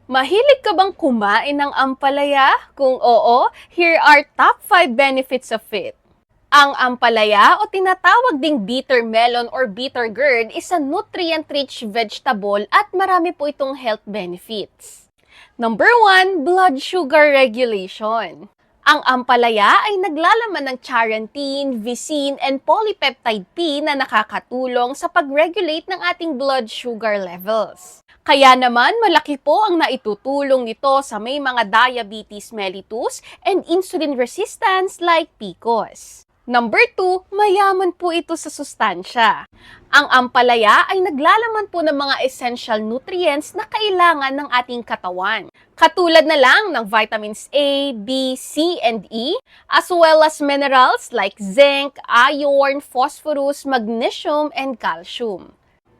Mahilig ka bang kumain ng ampalaya? Kung oo, here are top 5 benefits of it. Ang ampalaya o tinatawag ding bitter melon or bitter gourd is a nutrient-rich vegetable at marami po itong health benefits. Number 1, blood sugar regulation. Ang ampalaya ay naglalaman ng charantin, visin, and polypeptide P na nakakatulong sa pag-regulate ng ating blood sugar levels. Kaya naman malaki po ang naitutulong nito sa may mga diabetes mellitus and insulin resistance like PCOS. Number 2, mayaman po ito sa sustansya. Ang ampalaya ay naglalaman po ng mga essential nutrients na kailangan ng ating katawan. Katulad na lang ng vitamins A, B, C, and E, as well as minerals like zinc, iron, phosphorus, magnesium, and calcium.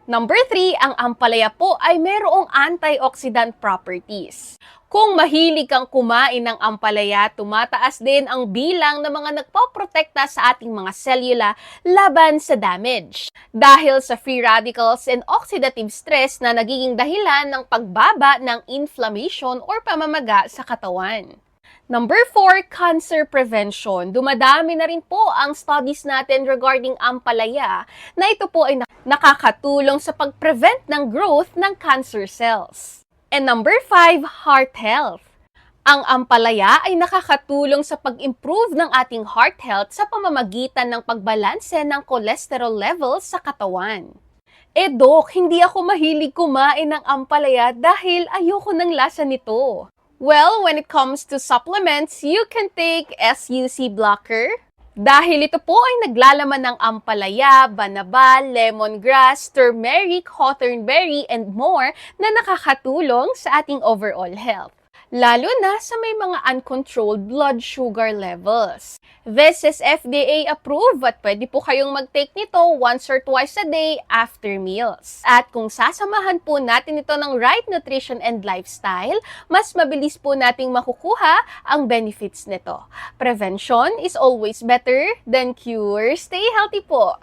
Number 3, ang ampalaya po ay mayroong antioxidant properties. Kung mahilig kang kumain ng ampalaya, tumataas din ang bilang ng mga nagpoprotekta sa ating mga selula laban sa damage. Dahil sa free radicals and oxidative stress na nagiging dahilan ng pagbaba ng inflammation or pamamaga sa katawan. Number 4, cancer prevention. Dumadami na rin po ang studies natin regarding ampalaya na ito po ay nakakatulong sa pag-prevent ng growth ng cancer cells. And number 5, heart health. Ang ampalaya ay nakakatulong sa pag-improve ng ating heart health sa pamamagitan ng pagbalanse ng cholesterol levels sa katawan. Dok, hindi ako mahilig kumain ng ampalaya dahil ayoko ng lasa nito. Well, when it comes to supplements, you can take SUC blocker. Dahil ito po ay naglalaman ng ampalaya, banabal, lemongrass, turmeric, hawthornberry, and more na nakakatulong sa ating overall health. Lalo na sa may mga uncontrolled blood sugar levels. This is FDA approved at pwede po kayong mag-take nito once or twice a day after meals. At kung sasamahan po natin ito ng right nutrition and lifestyle, mas mabilis po nating makukuha ang benefits nito. Prevention is always better than cure. Stay healthy po!